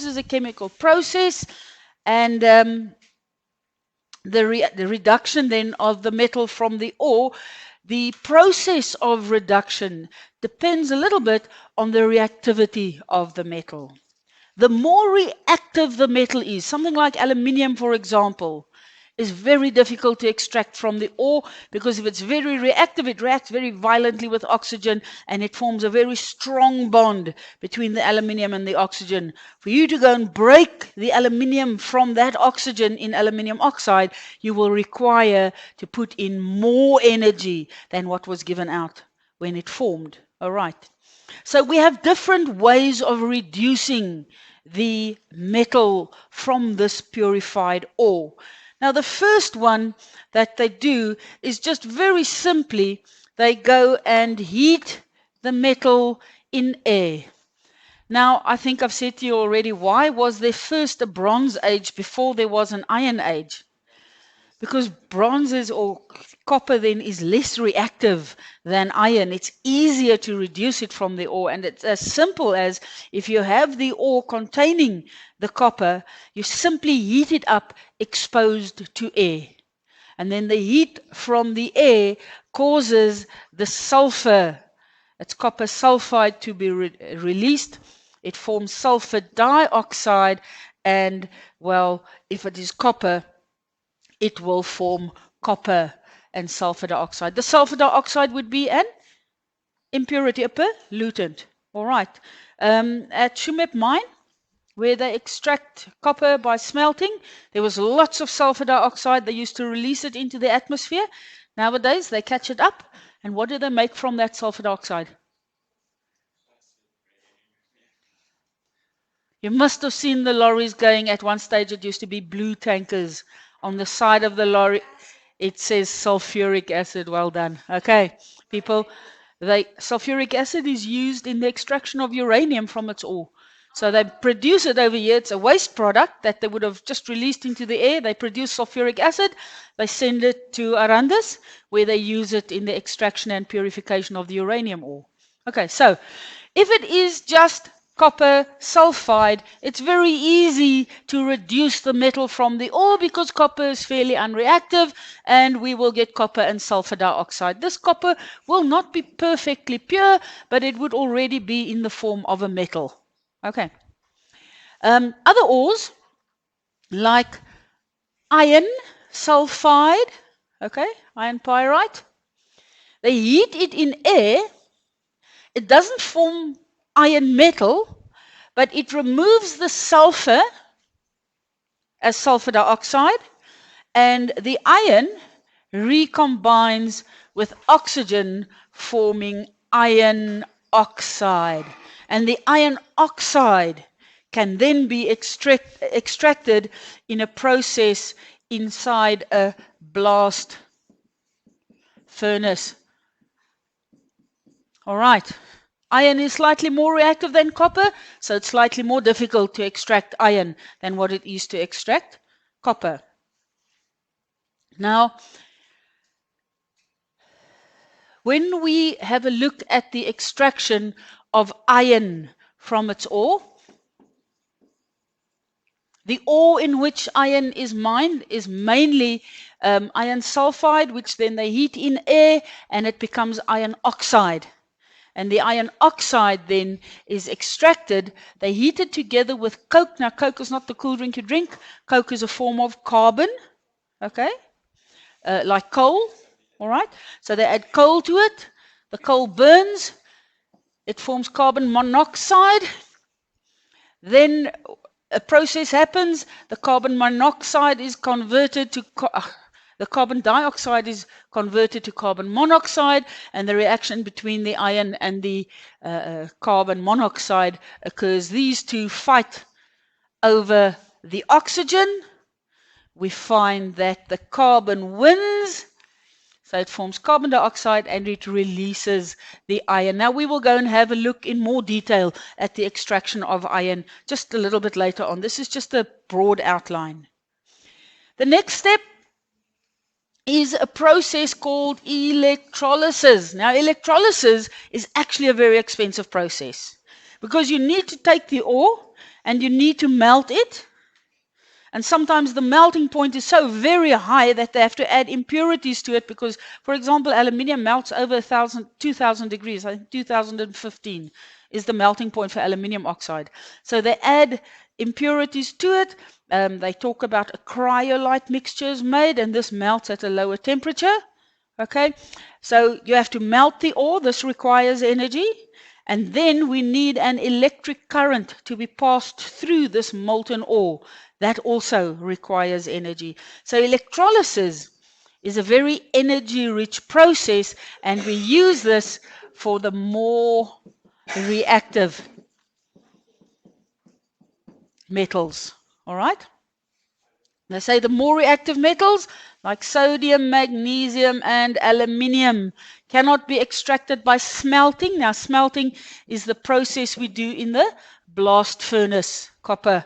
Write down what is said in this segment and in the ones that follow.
is a chemical process, and the reduction then of the metal from the ore, the process of reduction depends a little bit on the reactivity of the metal. The more reactive the metal is, something like aluminium, for example, is very difficult to extract from the ore, because if it's very reactive, it reacts very violently with oxygen and it forms a very strong bond between the aluminium and the oxygen. For you to go and break the aluminium from that oxygen in aluminium oxide, you will require to put in more energy than what was given out when it formed. All right. So we have different ways of reducing the metal from this purified ore. Now, the first one that they do is just very simply, they go and heat the metal in air. Now, I think I've said to you already, why was there first a Bronze Age before there was an Iron Age? Because bronze or copper then is less reactive than iron. It's easier to reduce it from the ore. And it's as simple as, if you have the ore containing the copper, you simply heat it up exposed to air. And then the heat from the air causes the sulfur, it's copper sulfide, to be released. It forms sulfur dioxide. And, well, if it is copper, it will form copper and sulfur dioxide. The sulfur dioxide would be an impurity, a pollutant. All right. At Shumep mine, where they extract copper by smelting, there was lots of sulfur dioxide. They used to release it into the atmosphere. Nowadays, they catch it up. And what do they make from that sulfur dioxide? You must have seen the lorries going. At one stage, it used to be blue tankers. On the side of the lorry, it says sulfuric acid. Well done. Okay, people, sulfuric acid is used in the extraction of uranium from its ore. So they produce it over here. It's a waste product that they would have just released into the air. They produce sulfuric acid. They send it to Arandis, where they use it in the extraction and purification of the uranium ore. Okay, so if it is just copper sulfide, it's very easy to reduce the metal from the ore, because copper is fairly unreactive, and we will get copper and sulfur dioxide. This copper will not be perfectly pure, but it would already be in the form of a metal. Okay. Other ores, like iron sulfide, okay, iron pyrite, they heat it in air. It doesn't form iron metal, but it removes the sulfur as sulfur dioxide, and the iron recombines with oxygen, forming iron oxide. And the iron oxide can then be extracted in a process inside a blast furnace. All right. Iron is slightly more reactive than copper, so it's slightly more difficult to extract iron than what it is to extract copper. Now, when we have a look at the extraction of iron from its ore, the ore in which iron is mined is mainly iron sulfide, which then they heat in air and it becomes iron oxide. And the iron oxide then is extracted. They heat it together with coke. Now, coke is not the cool drink you drink. Coke is a form of carbon, okay, like coal, all right? So they add coal to it. The coal burns. It forms carbon monoxide. Then a process happens. The carbon monoxide is converted to the carbon dioxide is converted to carbon monoxide, and the reaction between the iron and the carbon monoxide occurs. These two fight over the oxygen. We find that the carbon wins, so it forms carbon dioxide and it releases the iron. Now we will go and have a look in more detail at the extraction of iron just a little bit later on. This is just a broad outline. The next step is a process called electrolysis. Now, electrolysis is actually a very expensive process, because you need to take the ore and you need to melt it. And sometimes the melting point is so very high that they have to add impurities to it because, for example, aluminium melts over 2,000 degrees. I think 2015 is the melting point for aluminium oxide. So they add impurities to it. They talk about a cryolite mixture is made, and this melts at a lower temperature. Okay, so you have to melt the ore. This requires energy. And then we need an electric current to be passed through this molten ore. That also requires energy. So electrolysis is a very energy-rich process, and we use this for the more reactive metals. All right? They say the more reactive metals, like sodium, magnesium, and aluminium, cannot be extracted by smelting. Now, smelting is the process we do in the blast furnace. Copper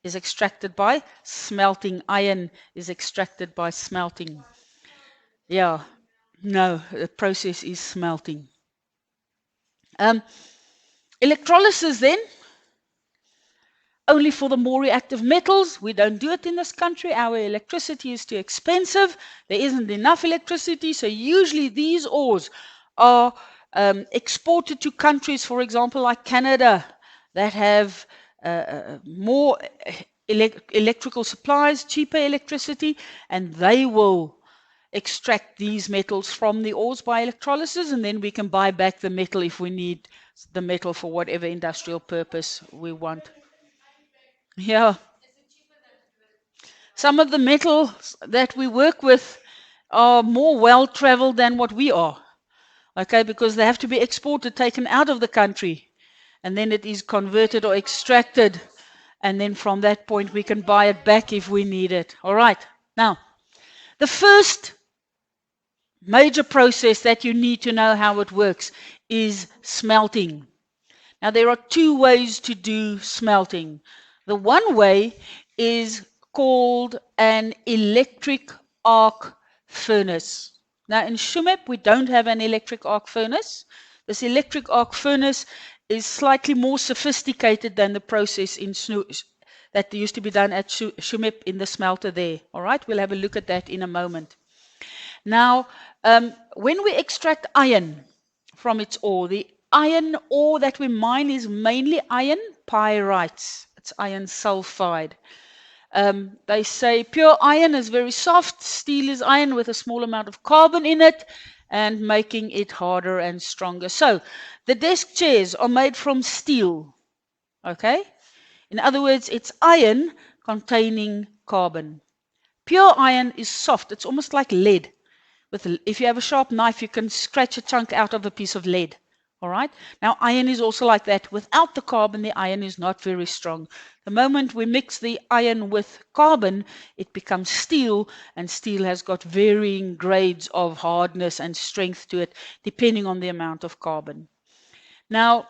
is extracted by smelting. Iron is extracted by smelting. Yeah, no, the process is smelting. Electrolysis then, only for the more reactive metals. We don't do it in this country. Our electricity is too expensive. There isn't enough electricity. So usually these ores are exported to countries, for example, like Canada, that have more electrical supplies, cheaper electricity, and they will extract these metals from the ores by electrolysis, and then we can buy back the metal if we need the metal for whatever industrial purpose we want. Yeah. Some of the metals that we work with are more well-traveled than what we are. Okay, because they have to be exported, taken out of the country, and then it is converted or extracted, and then from that point we can buy it back if we need it. All right. Now, the first major process that you need to know how it works is smelting. Now, there are two ways to do smelting. The one way is called an electric arc furnace. Now, in Shumep, we don't have an electric arc furnace. This electric arc furnace is slightly more sophisticated than the process in that used to be done at Shumep in the smelter there. All right, we'll have a look at that in a moment. Now, when we extract iron from its ore, the iron ore that we mine is mainly iron pyrites. It's iron sulfide. They say pure iron is very soft, steel is iron with a small amount of carbon in it, and making it harder and stronger. So, the desk chairs are made from steel. Okay? In other words, it's iron containing carbon. Pure iron is soft, it's almost like lead. If you have a sharp knife, you can scratch a chunk out of a piece of lead. All right? Now, iron is also like that. Without the carbon, the iron is not very strong. The moment we mix the iron with carbon, it becomes steel, and steel has got varying grades of hardness and strength to it, depending on the amount of carbon. Now,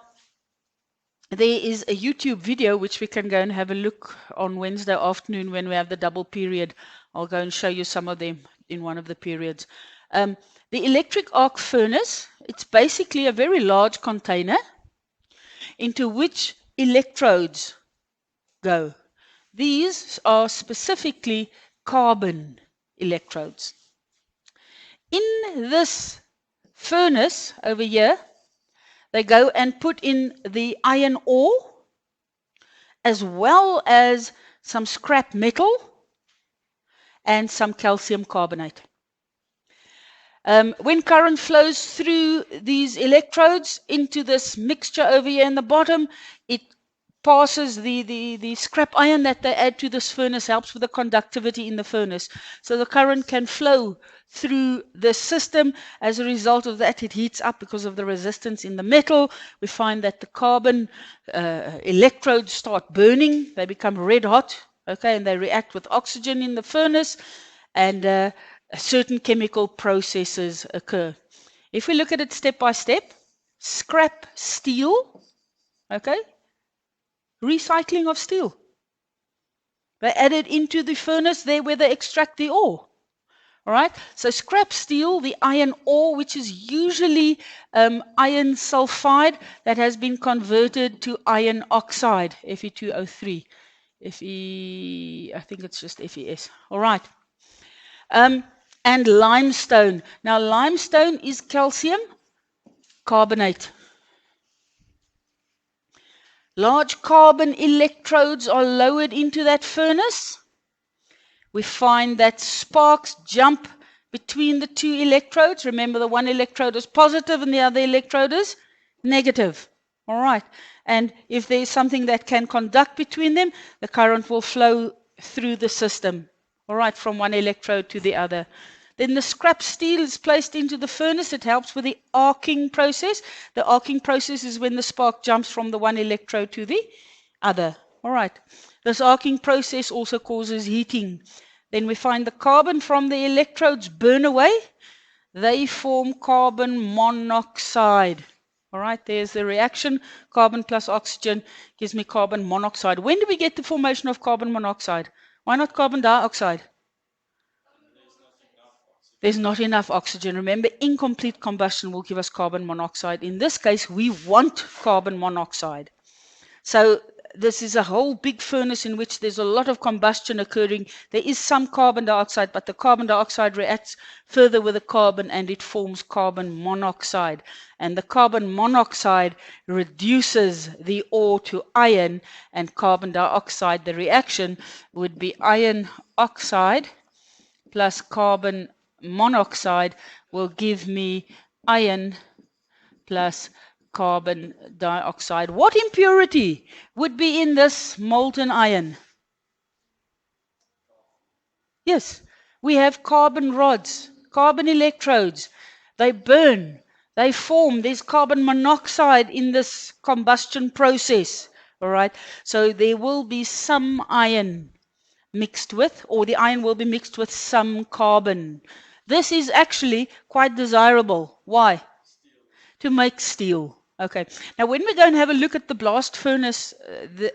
there is a YouTube video which we can go and have a look on Wednesday afternoon when we have the double period. I'll go and show you some of them in one of the periods. The electric arc furnace, it's basically a very large container into which electrodes go. These are specifically carbon electrodes. In this furnace over here, they go and put in the iron ore as well as some scrap metal and some calcium carbonate. When current flows through these electrodes into this mixture over here in the bottom, it passes the scrap iron that they add to this furnace, helps with the conductivity in the furnace. So the current can flow through the system. As a result of that, it heats up because of the resistance in the metal. We find that the carbon electrodes start burning. They become red hot, okay, and they react with oxygen in the furnace, and certain chemical processes occur. If we look at it step by step, scrap steel, okay, recycling of steel. They add it into the furnace there where they extract the ore. All right, so scrap steel, the iron ore, which is usually iron sulfide that has been converted to iron oxide, Fe2O3. I think it's just FeS. All right. And limestone. Now, limestone is calcium carbonate. Large carbon electrodes are lowered into that furnace. We find that sparks jump between the two electrodes. Remember, the one electrode is positive and the other electrode is negative. All right. And if there is something that can conduct between them, the current will flow through the system. All right, from one electrode to the other. Then the scrap steel is placed into the furnace. It helps with the arcing process. The arcing process is when the spark jumps from the one electrode to the other. All right. This arcing process also causes heating. Then we find the carbon from the electrodes burn away. They form carbon monoxide. All right, there's the reaction. Carbon plus oxygen gives me carbon monoxide. When do we get the formation of carbon monoxide? Why not carbon dioxide? There's not enough oxygen. Remember, incomplete combustion will give us carbon monoxide. In this case, we want carbon monoxide. So this is a whole big furnace in which there's a lot of combustion occurring. There is some carbon dioxide, but the carbon dioxide reacts further with the carbon and it forms carbon monoxide. And the carbon monoxide reduces the ore to iron and carbon dioxide. The reaction would be iron oxide plus carbon monoxide will give me iron plus carbon dioxide. What impurity would be in this molten iron? Yes, we have carbon rods, carbon electrodes. They burn, they form. There's carbon monoxide in this combustion process. All right, so there will be some iron mixed with, or the iron will be mixed with some carbon. This is actually quite desirable. Why? To make steel. Okay. Now, when we go and have a look at the blast furnace,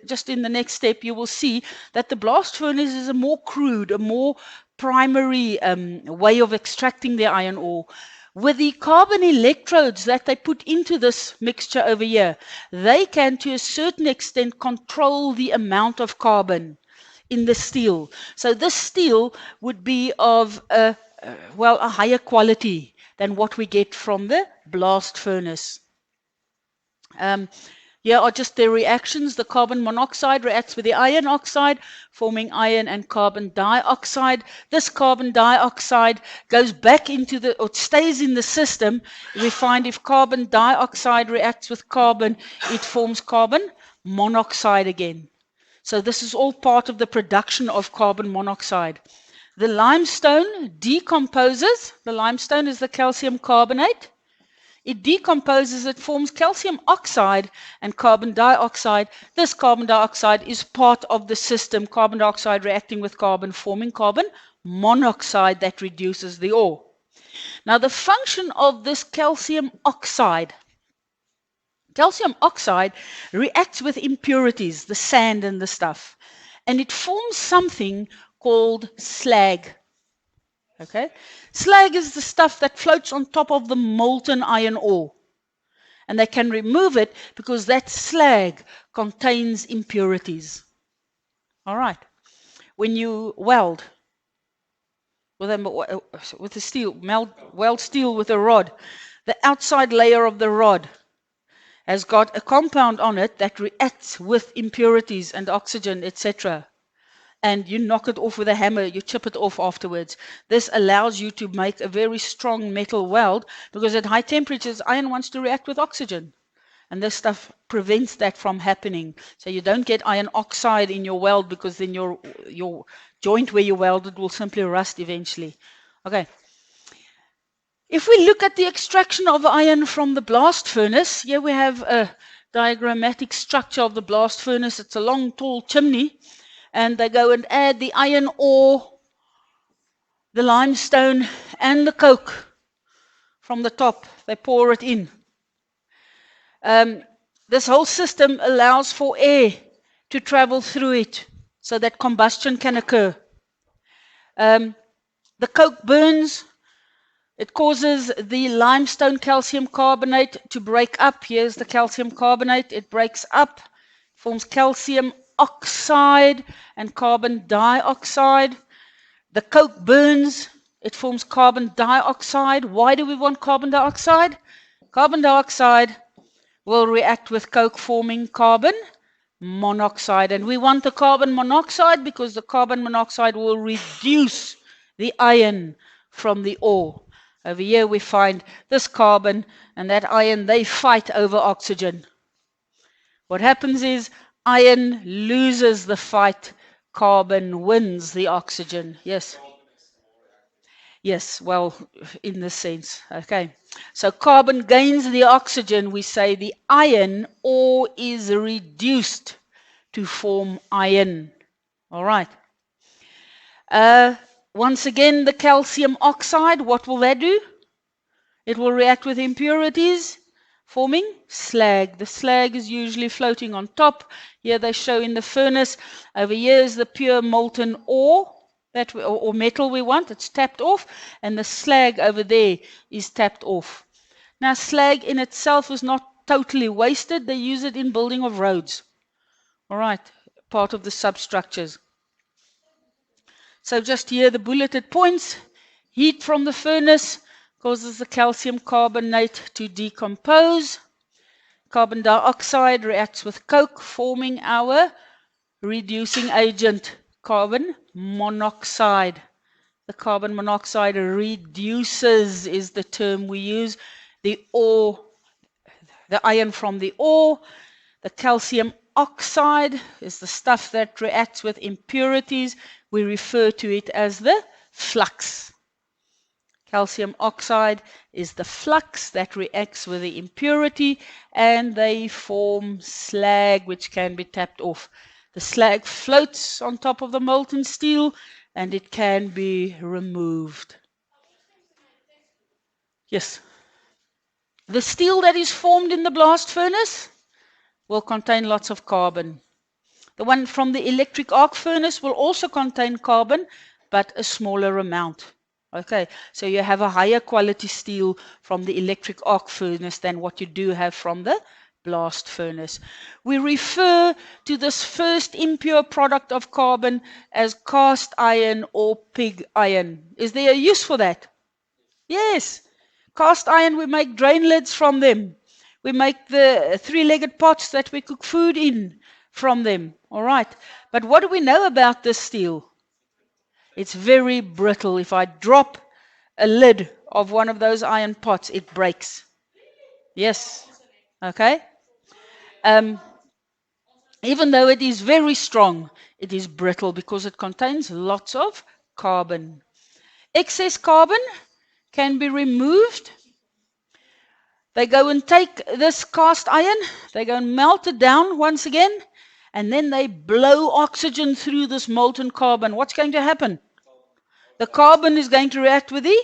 just in the next step, you will see that the blast furnace is a more crude, a more primary way of extracting the iron ore. With the carbon electrodes that they put into this mixture over here, they can, to a certain extent, control the amount of carbon in the steel. So this steel would be of a higher quality than what we get from the blast furnace. Here are just the reactions. The carbon monoxide reacts with the iron oxide, forming iron and carbon dioxide. This carbon dioxide goes back into or stays in the system. We find if carbon dioxide reacts with carbon, it forms carbon monoxide again. So this is all part of the production of carbon monoxide. The limestone decomposes. The limestone is the calcium carbonate. It decomposes, it forms calcium oxide and carbon dioxide. This carbon dioxide is part of the system, carbon dioxide reacting with carbon, forming carbon monoxide that reduces the ore. Now, the function of this calcium oxide reacts with impurities, the sand and the stuff, and it forms something called slag. Okay? Slag is the stuff that floats on top of the molten iron ore. And they can remove it because that slag contains impurities. All right. When you weld with a steel, weld steel with a rod, the outside layer of the rod has got a compound on it that reacts with impurities and oxygen, etc. And you knock it off with a hammer, you chip it off afterwards. This allows you to make a very strong metal weld because at high temperatures, iron wants to react with oxygen. And this stuff prevents that from happening. So you don't get iron oxide in your weld because then your joint where you welded will simply rust eventually. Okay. If we look at the extraction of iron from the blast furnace, here we have a diagrammatic structure of the blast furnace. It's a long, tall chimney. And they go and add the iron ore, the limestone, and the coke from the top. They pour it in. This whole system allows for air to travel through it so that combustion can occur. The coke burns. It causes the limestone calcium carbonate to break up. Here's the calcium carbonate. It breaks up, forms calcium oxide and carbon dioxide. The coke burns. It forms carbon dioxide. Why do we want carbon dioxide? Carbon dioxide will react with coke, forming carbon monoxide. And we want the carbon monoxide because the carbon monoxide will reduce the iron from the ore. Over here we find this carbon and that iron, they fight over oxygen. What happens is iron loses the fight, carbon wins the oxygen. Yes. Yes, well, in this sense. Okay. So carbon gains the oxygen. We say the iron ore is reduced to form iron. All right. Once again, the calcium oxide, what will that do? It will react with impurities, forming slag. The slag is usually floating on top. Here they show in the furnace. Over here is the pure molten ore or metal we want. It's tapped off. And the slag over there is tapped off. Now, slag in itself is not totally wasted. They use it in building of roads. All right, part of the substructures. So just here the bulleted points. Heat from the furnace causes the calcium carbonate to decompose. Carbon dioxide reacts with coke, forming our reducing agent, carbon monoxide. The carbon monoxide reduces is the term we use. The ore, the iron from the ore. The calcium oxide is the stuff that reacts with impurities. We refer to it as the flux. Calcium oxide is the flux that reacts with the impurity, and they form slag, which can be tapped off. The slag floats on top of the molten steel, and it can be removed. Yes. The steel that is formed in the blast furnace will contain lots of carbon. The one from the electric arc furnace will also contain carbon, but a smaller amount. Okay, so you have a higher quality steel from the electric arc furnace than what you do have from the blast furnace. We refer to this first impure product of carbon as cast iron or pig iron. Is there a use for that? Yes. Cast iron, we make drain lids from them. We make the three-legged pots that we cook food in from them. All right. But what do we know about this steel? It's very brittle. If I drop a lid of one of those iron pots, it breaks. Yes. Okay. Even though it is very strong, it is brittle because it contains lots of carbon. Excess carbon can be removed. They go and take this cast iron, they go and melt it down once again, and then they blow oxygen through this molten carbon. What's going to happen? The carbon is going to react with the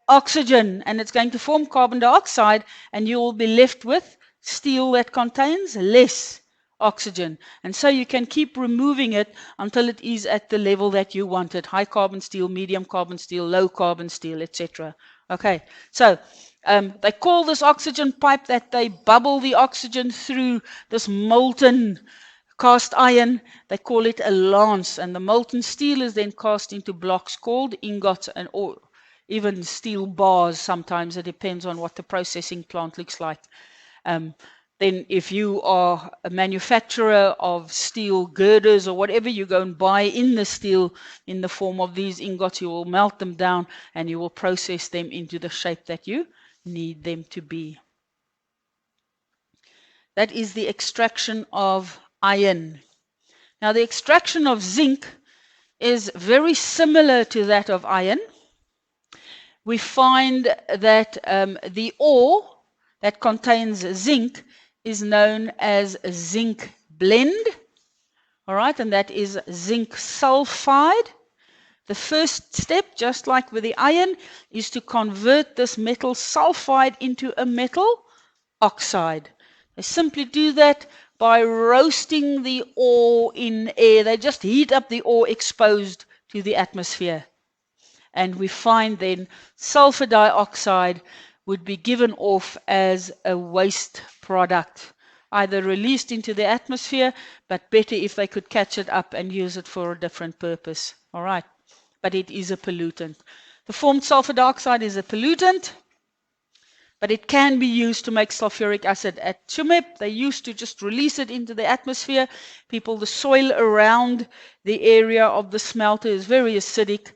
oxygen, and it's going to form carbon dioxide, and you will be left with steel that contains less oxygen. And so you can keep removing it until it is at the level that you want it. High carbon steel, medium carbon steel, low carbon steel, etc. Okay, so they call this oxygen pipe that they bubble the oxygen through this molten cast iron. They call it a lance, and the molten steel is then cast into blocks called ingots, or even steel bars sometimes. It depends on what the processing plant looks like. Then if you are a manufacturer of steel girders or whatever, you go and buy in the steel in the form of these ingots, you will melt them down and you will process them into the shape that you need them to be. That is the extraction of iron. Now the extraction of zinc is very similar to that of iron. We find that the ore that contains zinc is known as zinc blende, all right, and that is zinc sulfide. The first step, just like with the iron, is to convert this metal sulfide into a metal oxide. They simply do that by roasting the ore in air. They just heat up the ore exposed to the atmosphere. And we find then sulfur dioxide would be given off as a waste product, either released into the atmosphere, but better if they could catch it up and use it for a different purpose. All right. But it is a pollutant. The formed sulfur dioxide is a pollutant, but it can be used to make sulfuric acid. At Tsumeb, they used to just release it into the atmosphere. The soil around the area of the smelter is very acidic.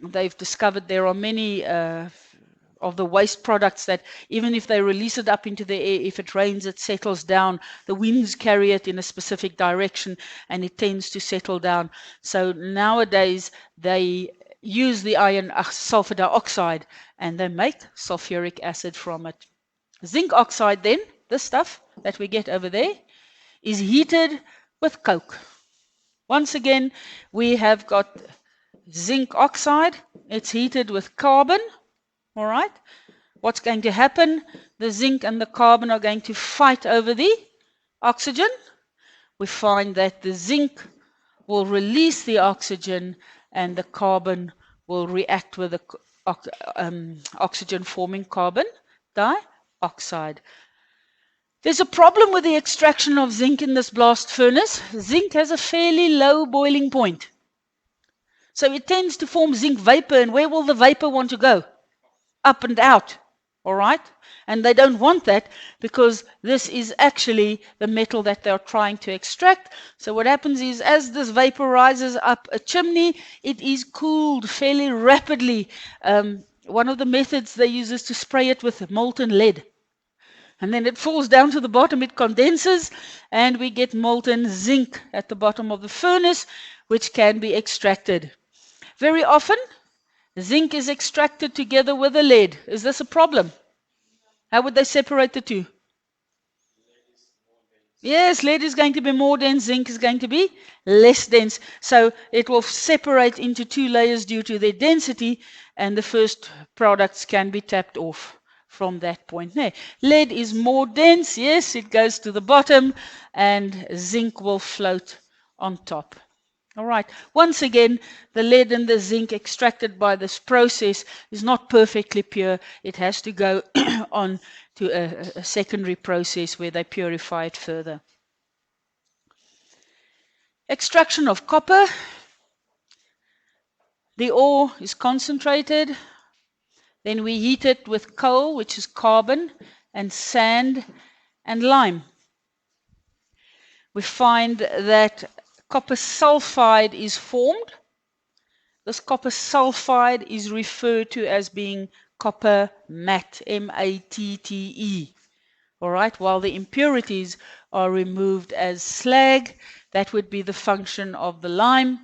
They've discovered there are many of the waste products that even if they release it up into the air, if it rains, it settles down. The winds carry it in a specific direction and it tends to settle down. So nowadays they use the iron sulfur dioxide and they make sulfuric acid from it. Zinc oxide then, this stuff that we get over there, is heated with coke. Once again, we have got zinc oxide. It's heated with carbon. All right. What's going to happen? The zinc and the carbon are going to fight over the oxygen. We find that the zinc will release the oxygen and the carbon will react with the oxygen forming carbon dioxide. There's a problem with the extraction of zinc in this blast furnace. Zinc has a fairly low boiling point. So it tends to form zinc vapor, and where will the vapor want to go? Up and out. All right? And they don't want that because this is actually the metal that they're trying to extract. So what happens is as this vapor rises up a chimney, it is cooled fairly rapidly. One of the methods they use is to spray it with molten lead. And then it falls down to the bottom, it condenses, and we get molten zinc at the bottom of the furnace, which can be extracted. Very often, zinc is extracted together with the lead. Is this a problem? How would they separate the two? Yes, lead is going to be more dense, zinc is going to be less dense. So it will separate into two layers due to their density, and the first products can be tapped off from that point there. Lead is more dense, yes, it goes to the bottom, and zinc will float on top. All right. Once again, the lead and the zinc extracted by this process is not perfectly pure. It has to go on to a secondary process where they purify it further. Extraction of copper. The ore is concentrated. Then we heat it with coal, which is carbon, and sand and lime. We find that copper sulfide is formed. This copper sulfide is referred to as being copper matte, M-A-T-T-E. All right, while the impurities are removed as slag, that would be the function of the lime.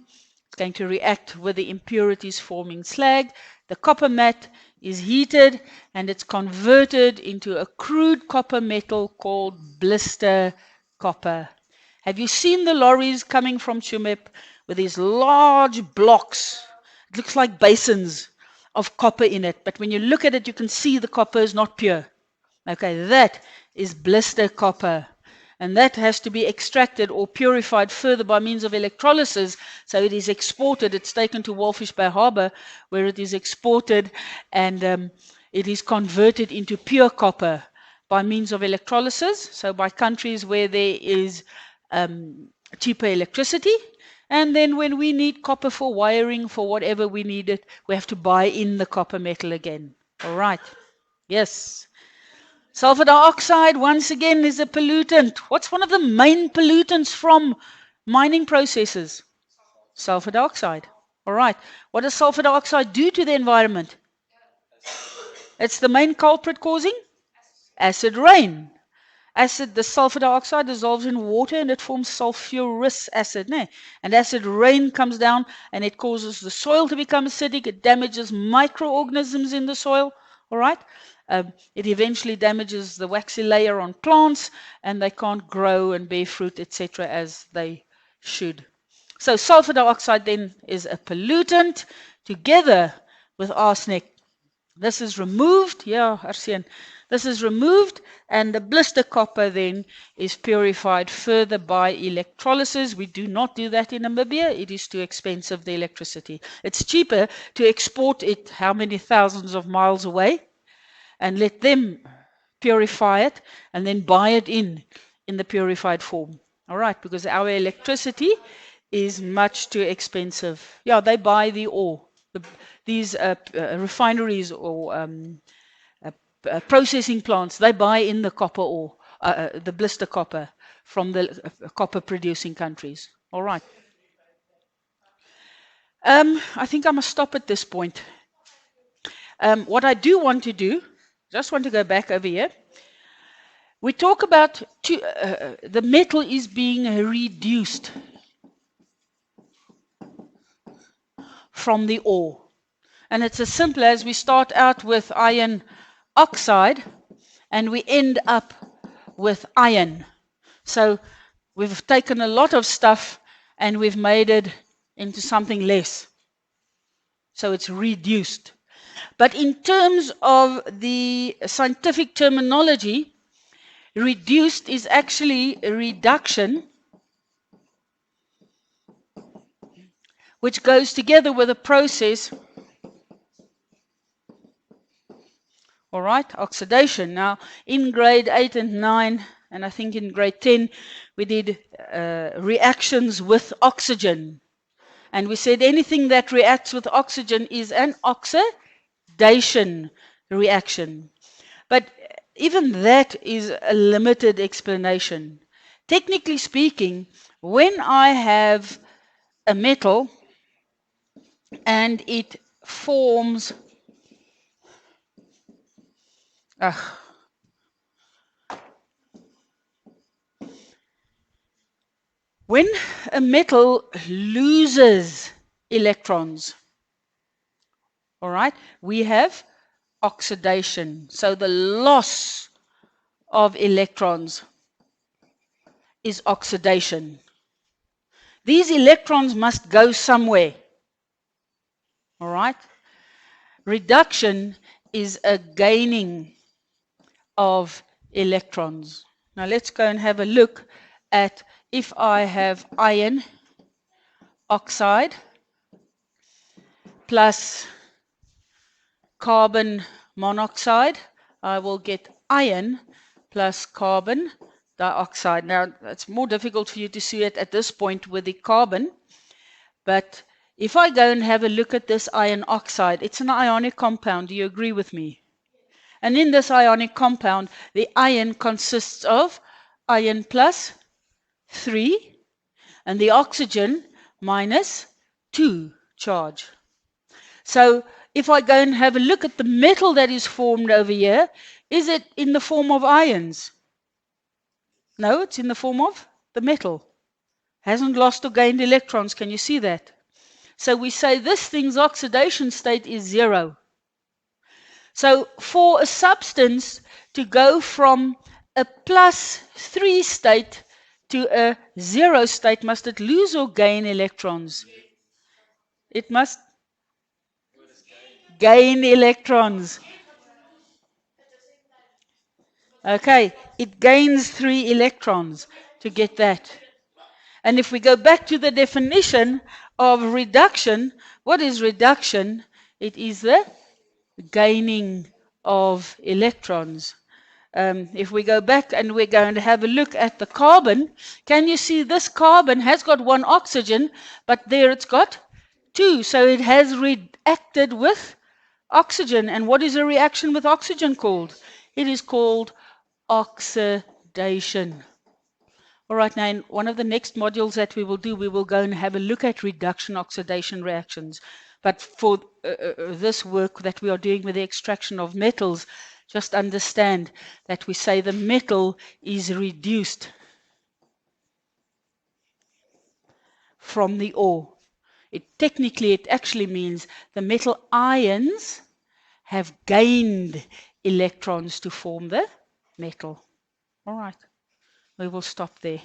It's going to react with the impurities forming slag. The copper matte is heated and it's converted into a crude copper metal called blister copper. Have you seen the lorries coming from Tsumeb with these large blocks? It looks like basins of copper in it, but when you look at it, you can see the copper is not pure. Okay, that is blister copper. And that has to be extracted or purified further by means of electrolysis. So it is exported. It's taken to Walfish Bay Harbour, where it is exported and it is converted into pure copper by means of electrolysis. So by countries where there is cheaper electricity. And then when we need copper for wiring, for whatever we need it, we have to buy in the copper metal again. All right. Yes. Sulfur dioxide, once again, is a pollutant. What's one of the main pollutants from mining processes? Sulfur dioxide. All right. What does sulfur dioxide do to the environment? It's the main culprit causing acid rain. The sulfur dioxide dissolves in water and it forms sulfurous acid. And acid rain comes down and it causes the soil to become acidic. It damages microorganisms in the soil. All right. It eventually damages the waxy layer on plants and they can't grow and bear fruit, etc., as they should. So sulfur dioxide then is a pollutant together with arsenic. This is removed, yeah, Arsene. This is removed, and the blister copper then is purified further by electrolysis. We do not do that in Namibia. It is too expensive, the electricity. It's cheaper to export it how many thousands of miles away and let them purify it and then buy it in the purified form. All right, because our electricity is much too expensive. Yeah, they buy the ore. These refineries or processing plants, they buy in the copper ore, the blister copper from the copper producing countries. All right. I think I must stop at this point. What I do want to do, just want to go back over here. We talk about the metal is being reduced from the ore. And it's as simple as we start out with iron oxide and we end up with iron. So we've taken a lot of stuff and we've made it into something less. So it's reduced. But in terms of the scientific terminology, reduced is actually a reduction, which goes together with a process, all right, oxidation. Now, in grade 8 and 9, and I think in grade 10, we did reactions with oxygen. And we said anything that reacts with oxygen is an oxidation reaction. But even that is a limited explanation. Technically speaking, when I have a metal and it forms when a metal loses electrons, all right, we have oxidation. So the loss of electrons is oxidation. These electrons must go somewhere. All right? Reduction is a gaining of electrons. Now let's go and have a look at if I have iron oxide plus carbon monoxide, I will get iron plus carbon dioxide. Now, it's more difficult for you to see it at this point with the carbon, but if I go and have a look at this iron oxide, it's an ionic compound. Do you agree with me? And in this ionic compound, the iron consists of iron plus 3 and the oxygen minus 2 charge. So if I go and have a look at the metal that is formed over here, is it in the form of ions? No, it's in the form of the metal. Hasn't lost or gained electrons. Can you see that? So we say this thing's oxidation state is 0. So for a substance to go from a plus 3 state to a 0 state, must it lose or gain electrons? It must gain electrons. Okay, it gains 3 electrons to get that. And if we go back to the definition of reduction, what is reduction? It is the gaining of electrons. If we go back and we're going to have a look at the carbon, can you see this carbon has got 1 oxygen, but there it's got 2. So it has reacted with oxygen. And what is a reaction with oxygen called? It is called oxidation. All right, now in one of the next modules that we will do, we will go and have a look at reduction-oxidation reactions. But for this work that we are doing with the extraction of metals, just understand that we say the metal is reduced from the ore. Technically, it actually means the metal ions have gained electrons to form the metal. All right, we will stop there.